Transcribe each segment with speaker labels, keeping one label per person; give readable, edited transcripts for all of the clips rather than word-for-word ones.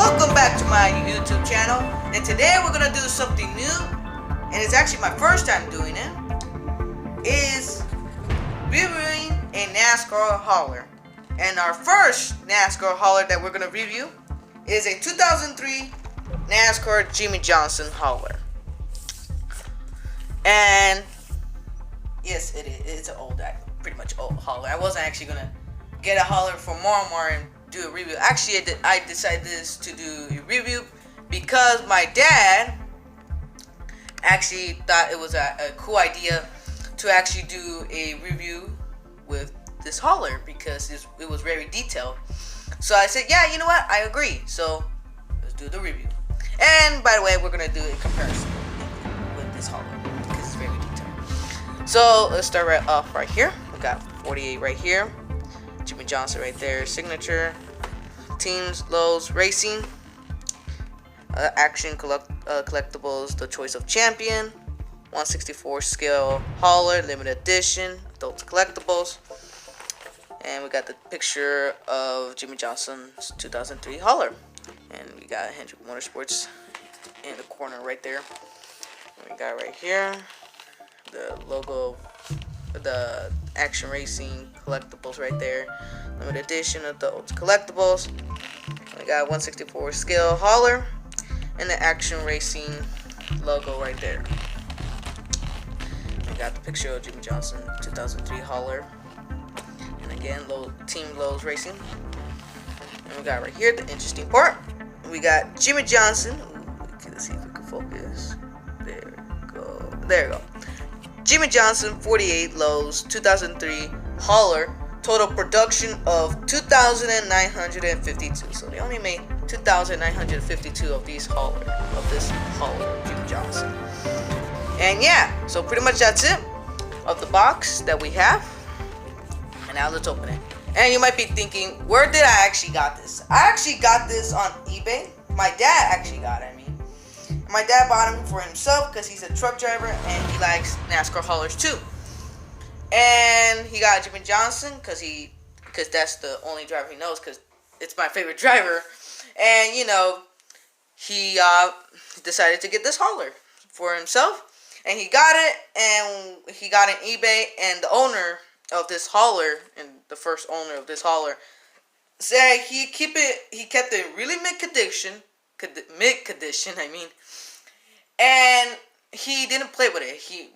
Speaker 1: welcome back to my YouTube channel. And today we're gonna do something new, and it's actually my first time doing it. Is reviewing a NASCAR hauler. And our first NASCAR hauler that we're gonna review is a 2003 NASCAR Jimmy Johnson hauler. And yes, it is. It's an old, pretty much old hauler. I wasn't actually gonna get a hauler for more and do a review. Actually, I decided to do a review because my dad actually thought it was a cool idea to actually do a review with this hauler because it was very detailed. So I said, yeah, you know what? I agree. So let's do the review. And by the way, we're gonna do a comparison with this hauler because it's very detailed. So let's start right off right here. We got 48 right here. Jimmy Johnson right there, signature, teams, Lowe's Racing, action collectibles, the choice of champion, 164 scale hauler, limited edition, adult collectibles, and we got the picture of Jimmy Johnson's 2003 hauler, and we got Hendrick Motorsports in the corner right there. And we got right here the logo, the action racing collectibles right there, limited edition of the old collectibles. We got 164 scale hauler and the action racing logo right there. We got the picture of Jimmy Johnson 2003 hauler, and again team Lowe's Racing. And we got right here the interesting part. We got Jimmy Johnson. Let's see if we can focus. There we go. There we go. Jimmy Johnson 48 Lowe's 2003 hauler, total production of 2,952. So they only made 2,952 of this hauler, Jimmy Johnson. And yeah, so pretty much that's it of the box that we have. And now let's open it. And you might be thinking, where did I actually got this? I actually got this on eBay. My dad actually got it. My dad bought him for himself because he's a truck driver and he likes NASCAR haulers too. And he got Jimmy Johnson because that's the only driver he knows, because it's my favorite driver. And you know, he decided to get this hauler for himself, and he got it, and he got it on eBay. And the owner of this hauler, and the first owner of this hauler, said he kept it really mid condition. And he didn't play with it. He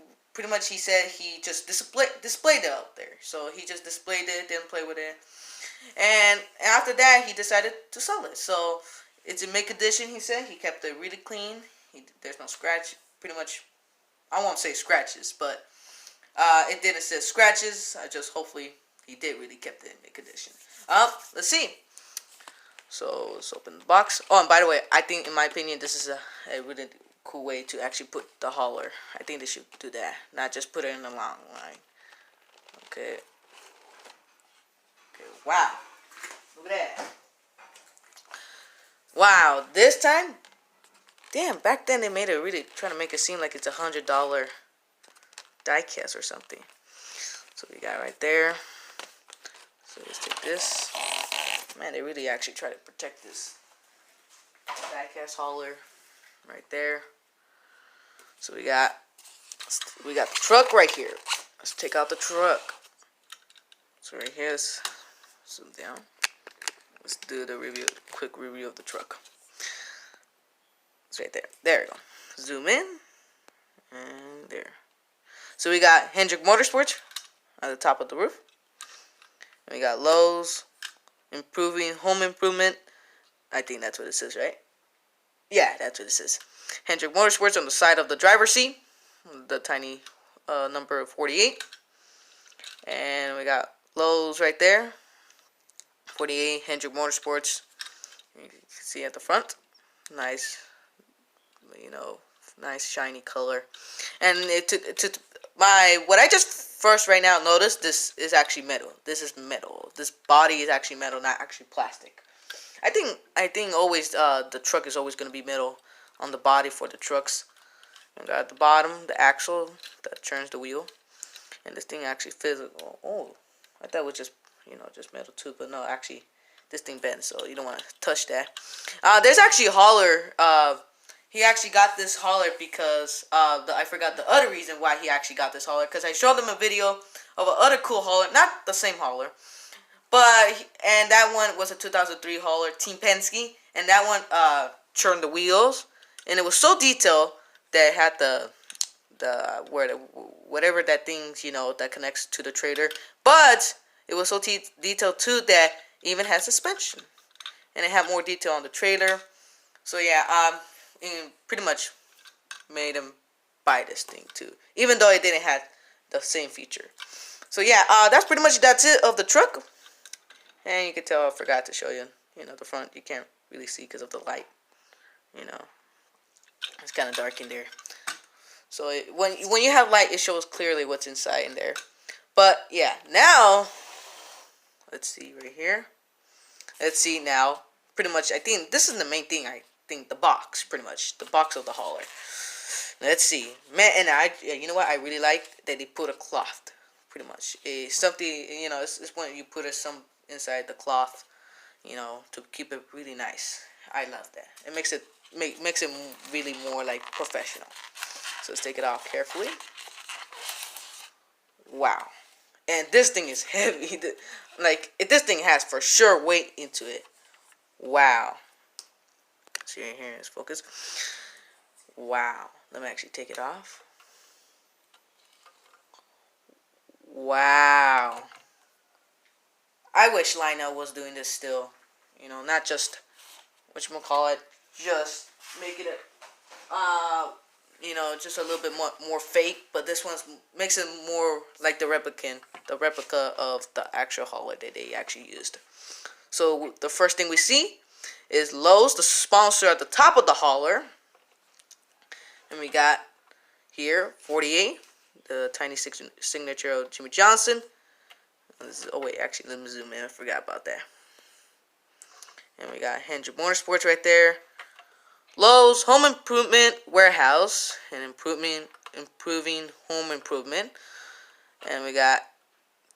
Speaker 1: said he just displayed it out there. So he just displayed it, didn't play with it. And after that, he decided to sell it. So it's in mid condition. He said he kept it really clean. There's no scratch. Pretty much, I won't say scratches, but it didn't say scratches. Hopefully he did really kept it in mid condition. Let's see. So let's open the box. Oh, and by the way, I think, in my opinion, this is a really cool way to actually put the hauler. I think they should do that, not just put it in a long line. Okay. Wow. Look at that. Wow. This time, damn. Back then they made it really trying to make it seem like it's $100 die cast or something. So we got right there. So let's take this. Man, they really actually try to protect this die-cast hauler right there. So we got the truck right here. Let's take out the truck. So right here, let's zoom down. Let's do the quick review of the truck. It's right there. There we go. Zoom in, and there. So we got Hendrick Motorsports at the top of the roof. And we got Lowe's Improving Home Improvement. I think that's what it says, right? Yeah, that's what it says. Hendrick Motorsports on the side of the driver's seat. The tiny number 48. And we got Lowe's right there. 48, Hendrick Motorsports. You can see at the front. Nice, nice shiny color. And what I just first right now noticed, this is actually metal. This is metal. This body is actually metal, not actually plastic. I think always the truck is always going to be metal on the body for the trucks. And got at the bottom the axle that turns the wheel, and this thing actually physical. Oh, I thought it was just metal too, but no, actually this thing bends, so you don't want to touch that. There's actually a hauler. He actually got this hauler because I forgot the other reason why he actually got this hauler, because I showed him a video of a other cool hauler, not the same hauler, and that one was a 2003 hauler, Team Penske, and that one churned the wheels, and it was so detailed that it had whatever that thing, you know, that connects to the trailer, but it was so detailed too that it even had suspension, and it had more detail on the trailer. So yeah, and pretty much made him buy this thing too, even though it didn't have the same feature. So yeah, that's it of the truck. And you can tell I forgot to show you, the front. You can't really see because of the light. It's kind of dark in there. So when you have light, it shows clearly what's inside in there. But yeah, now let's see right here. Let's see now. Pretty much, I think this is the main thing. I think the box, pretty much the box of the hauler. Let's see, man. And you know what? I really like that they put a cloth. Pretty much, it's something. It's when you put some inside the cloth. To keep it really nice. I love that. It makes it really more like professional. So let's take it off carefully. Wow. And this thing is heavy. This thing has for sure weight into it. Wow. See right here, let's focus. Wow. Let me actually take it off. Wow. I wish Lionel was doing this still. Not just whatchamacallit, just making it just a little bit more fake, but this one makes it more like the replica of the actual hauler that they actually used. So the first thing we see is Lowe's, the sponsor at the top of the hauler. And we got here 48, the tiny signature of Jimmy Johnson. Oh wait, actually let me zoom in, I forgot about that. And we got Hendrick Motorsports right there. Lowe's Home Improvement Warehouse and improving home improvement. And we got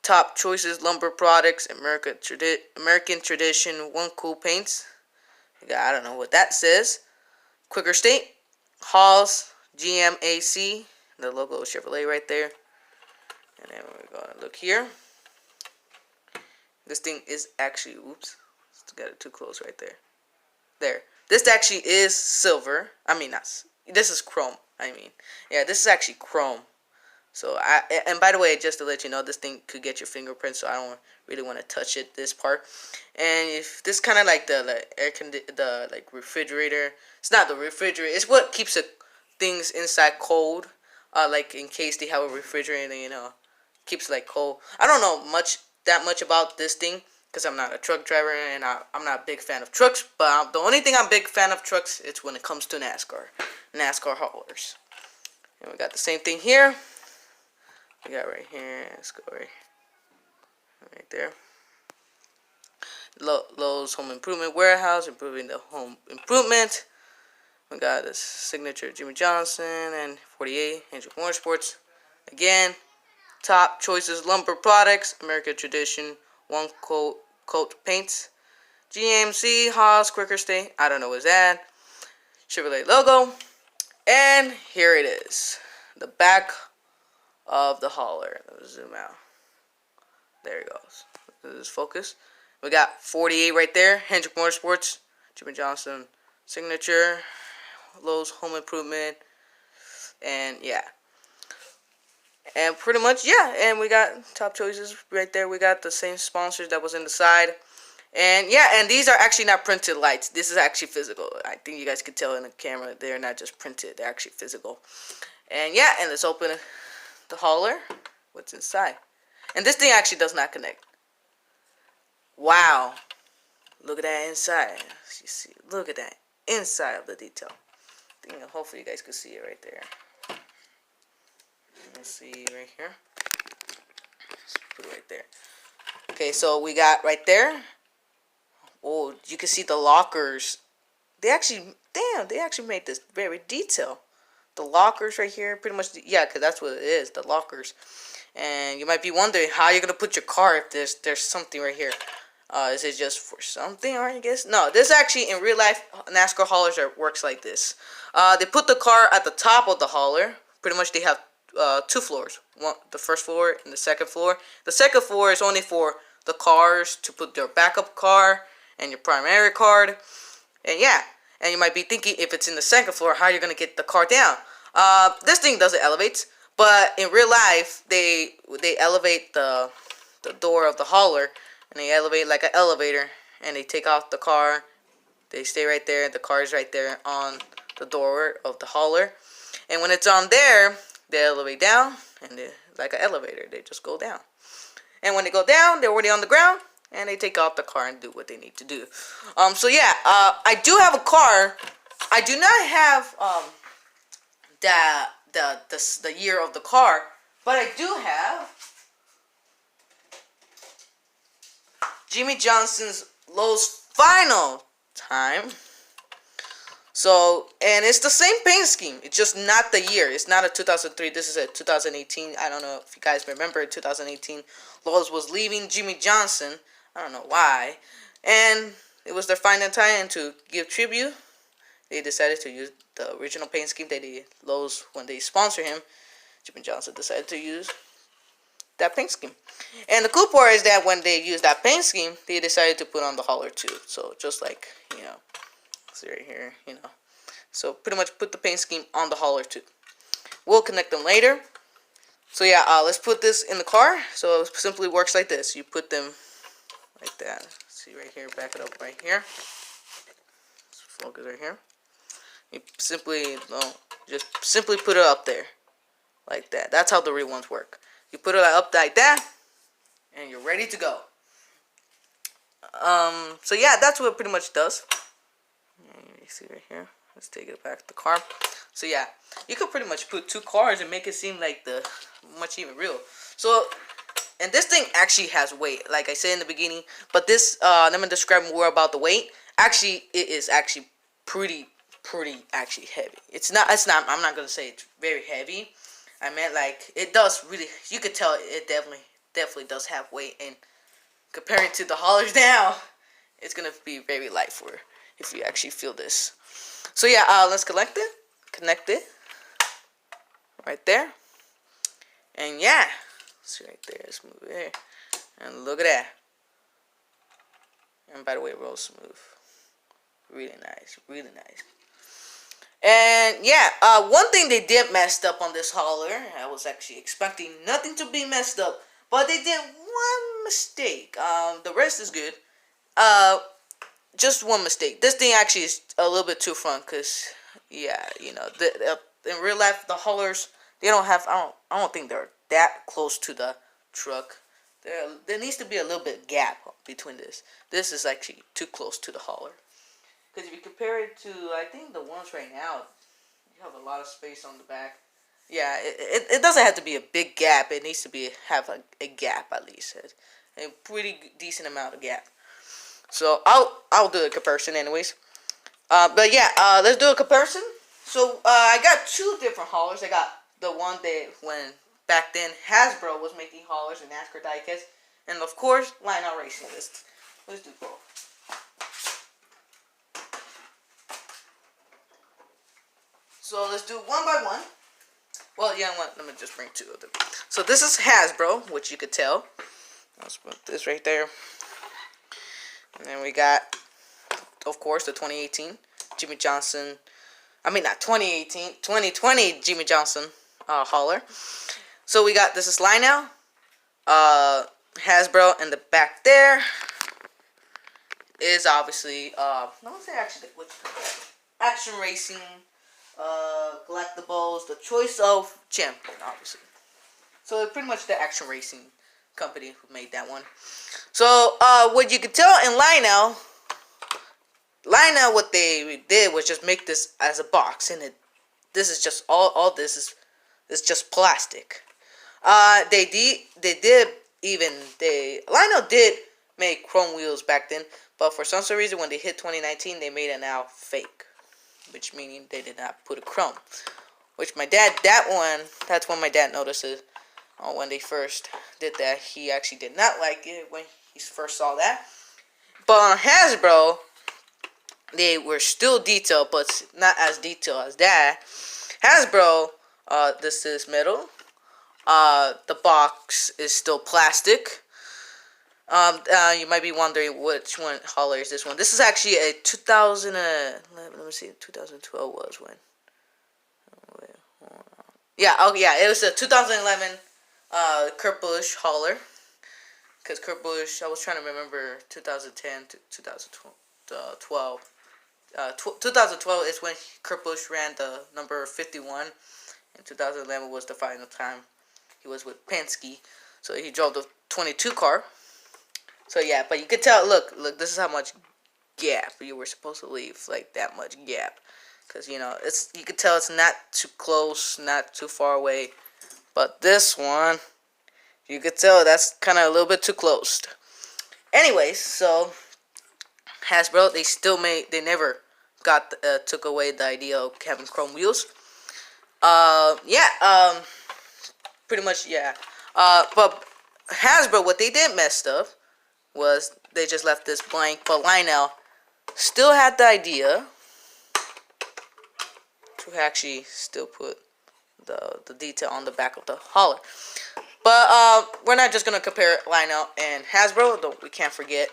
Speaker 1: Top Choices Lumber Products, American Tradition, One Cool Paints. We got, I don't know what that says. Quicker State, Hall's, GMAC, the logo of Chevrolet right there. And then we're going to look here. This thing is actually, oops, got it too close right there. There. This actually is silver. I mean, this is chrome. Yeah, this is actually chrome. So, and by the way, just to let you know, this thing could get your fingerprints, so I don't really want to touch it, this part. And if this kind of like the refrigerator, it's not the refrigerator, it's what keeps the things inside cold. Like in case they have a refrigerator, keeps like cold. I don't know that much about this thing, because I'm not a truck driver, and I'm not a big fan of trucks, but the only thing I'm a big fan of trucks, it's when it comes to NASCAR haulers. And we got the same thing here. We got right here, let's go right there. Lowe's Home Improvement Warehouse, improving the home improvement. We got this signature Jimmy Johnson and 48, Hendrick Motorsports. Again, Top Choices Lumber Products, American Tradition, One Coat Paints, GMC, Haas, Quicker State, I don't know what's that, Chevrolet logo, and here it is, the back of the hauler. Let me zoom out. There it goes. This is focus. We got 48 right there, Hendrick Motorsports, Jimmy Johnson signature, Lowe's Home Improvement, and yeah. And pretty much, yeah, and we got Top Choices right there. We got the same sponsors that was in the side. And yeah, and these are actually not printed lights. This is actually physical. I think you guys can tell in the camera, they're not just printed, they're actually physical. And yeah, and let's open the hauler. What's inside? And this thing actually does not connect. Wow. Look at that inside. You see, look at that inside of the detail. I think hopefully you guys can see it right there. Let's see right here. Let's put it right there. Okay, so we got right there. Oh, you can see the lockers. They actually made this very detailed. The lockers right here, pretty much, yeah, because that's what it is, the lockers. And you might be wondering how you're gonna put your car if there's something right here. Is it just for something, or I guess? No, this actually, in real life, NASCAR haulers works like this. They put the car at the top of the hauler. Pretty much they have two floors. One, the first floor and the second floor. The second floor is only for the cars to put their backup car and your primary card. And yeah, and you might be thinking, if it's in the second floor, how are you going to get the car down? This thing doesn't elevate, but in real life, they elevate the door of the hauler, and they elevate like an elevator, and they take off the car. They stay right there. The car is right there on the door of the hauler, and when it's on there, they elevate down, and they, like an elevator, they just go down. And when they go down, they're already on the ground, and they take off the car and do what they need to do. So yeah, I do have a car. I do not have the year of the car, but I do have Jimmie Johnson's Lowe's final time. So, and it's the same paint scheme. It's just not the year. It's not a 2003. This is a 2018. I don't know if you guys remember 2018. Lowe's was leaving Jimmie Johnson. I don't know why. And it was their final time, and to give tribute, they decided to use the original paint scheme that Lowe's, when they sponsor him, Jimmie Johnson decided to use that paint scheme. And the cool part is that when they used that paint scheme, they decided to put on the hauler too. So just like, see right here, So pretty much put the paint scheme on the hauler too. We'll connect them later. So yeah, let's put this in the car. So it simply works like this. You put them like that. See right here, back it up right here. Let's focus right here. You simply just simply put it up there, like that. That's how the real ones work. You put it up like that, and you're ready to go. So yeah, that's what it pretty much does. You see right here. Let's take it back to the car. So yeah, you could pretty much put two cars and make it seem like the much even real. So, and this thing actually has weight, like I said in the beginning. But this, let me describe more about the weight. Actually, it is actually pretty actually heavy. It's not. I'm not gonna say it's very heavy. I meant like it does really. You could tell it definitely does have weight. And comparing to the haulers now, it's gonna be very light for if you actually feel this. So yeah, let's connect it right there, and yeah, see right there. Let's move it there, and look at that. And by the way, real smooth, really nice, really nice. And yeah, one thing they did messed up on this hauler, I was actually expecting nothing to be messed up, but they did one mistake. The rest is good. Just one mistake. This thing actually is a little bit too front, cause yeah, in real life the haulers, they don't have. I don't think they're that close to the truck. There needs to be a little bit gap between this. This is actually too close to the hauler. Because if you compare it to, I think the ones right now, you have a lot of space on the back. Yeah, it doesn't have to be a big gap. It needs to have a gap at least, a pretty decent amount of gap. So I'll do a comparison anyways. But yeah, let's do a comparison. So I got two different haulers. I got the one that when back then Hasbro was making haulers and NASCAR diecast, and of course Line-Out Racing List. Let's do both. So let's do one by one. Well, yeah, let me just bring two of them. So this is Hasbro, which you could tell. Let's put this right there. And then we got, of course, the 2018 Jimmie Johnson. I mean, not 2018, 2020 Jimmie Johnson hauler. So we got, this is Line-Out, Hasbro, and the back there is obviously, I want to say actually, Action Racing. Collectibles, the choice of champion, obviously. So pretty much the Action Racing company who made that one. So what you could tell in Line-Out, what they did was just make this as a box, and this is just all this is just plastic. Line-Out did make chrome wheels back then, but for some reason when they hit 2019, they made it now fake. Which meaning they did not put a chrome. Which my dad, that's when my dad noticed it. When they first did that, he actually did not like it when he first saw that. But on Hasbro, they were still detailed, but not as detailed as that. Hasbro, this is metal. The box is still plastic. You might be wondering which one hauler is this one. This is actually a 2011. Let me see. 2012 was when. Yeah. Oh, yeah. It was a 2011 Kurt Busch hauler. Because Kurt Busch, I was trying to remember 2010 to 2012. 2012 is when Kurt Busch ran the number 51. And 2011 was the final time he was with Penske. So he drove the 22 car. So yeah, but you could tell, look, this is how much gap you were supposed to leave, like that much gap. Because, you know, you could tell it's not too close, not too far away. But this one, you could tell that's kind of a little bit too close. Anyways, so Hasbro, they never took away the idea of having chrome wheels. Pretty much, yeah. But Hasbro, what they did messed up was they just left this blank, but Lionel still had the idea to actually still put the detail on the back of the hauler. But we're not just gonna compare Lionel and Hasbro. We can't forget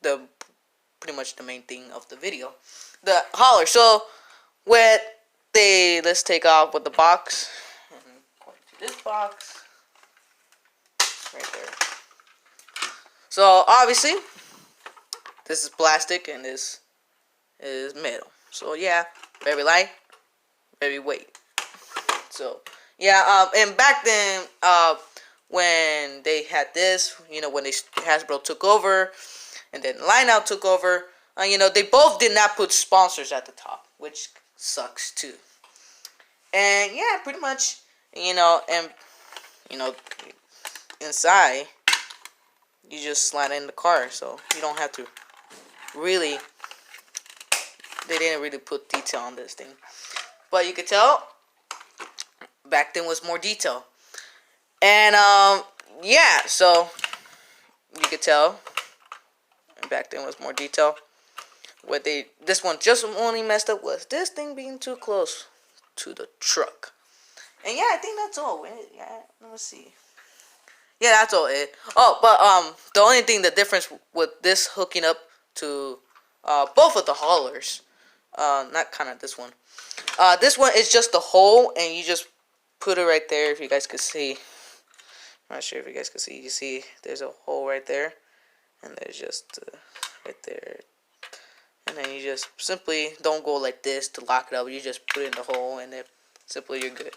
Speaker 1: pretty much the main thing of the video, the hauler. So let's take off with the box. This box right there. So obviously this is plastic and this is metal. So yeah, very light, very weight. So yeah, and back then when they had this, you know, when Hasbro took over and then Lionel took over, you know, they both did not put sponsors at the top, which sucks too. And yeah, pretty much, you know, and you know, inside you just slide in the car, so you don't have to really. They didn't really put detail on this thing, but you could tell back then was more detail. And yeah, so you could tell back then was more detail. This one just only messed up was this thing being too close to the truck. And yeah, I think that's all. Yeah, let me see. Yeah, that's all it. Oh, but the only thing, the difference with this hooking up to both of the haulers, not kind of this one. This one is just the hole, and you just put it right there. If you guys could see, I'm not sure if you guys could see. You see, there's a hole right there, and there's just right there. And then you just simply don't go like this to lock it up. You just put it in the hole, and then simply you're good.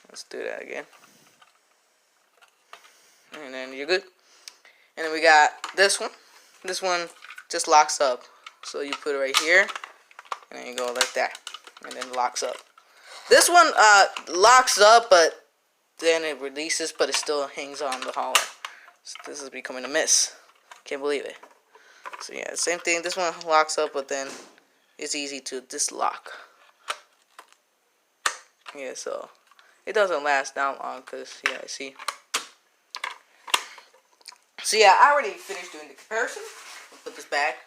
Speaker 1: Let's do that again. And then you're good. And then we got this one. This one just locks up. So you put it right here, and then you go like that, and then it locks up. This one locks up, but then it releases, but it still hangs on the hauler. So this is becoming a mess. Can't believe it. So yeah, same thing. This one locks up, but then it's easy to dislodge. Yeah, so it doesn't last that long, because yeah, I see. So yeah, I already finished doing the comparison. I'll put this back.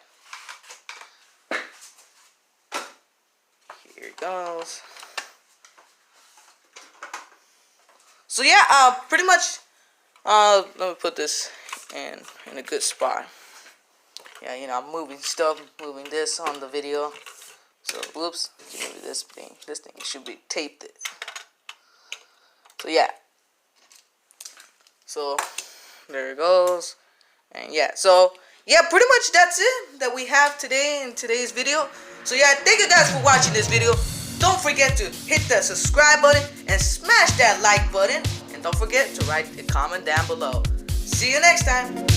Speaker 1: Here it goes. So yeah, pretty much. Let me put this in a good spot. Yeah, you know, I'm moving stuff, moving this on the video. So, whoops, maybe this thing should be taped. So yeah. So there it goes. And yeah, so yeah, pretty much that's it that we have today in today's video. So yeah, thank you guys for watching this video. Don't forget to hit that subscribe button and smash that like button. And don't forget to write a comment down below. See you next time.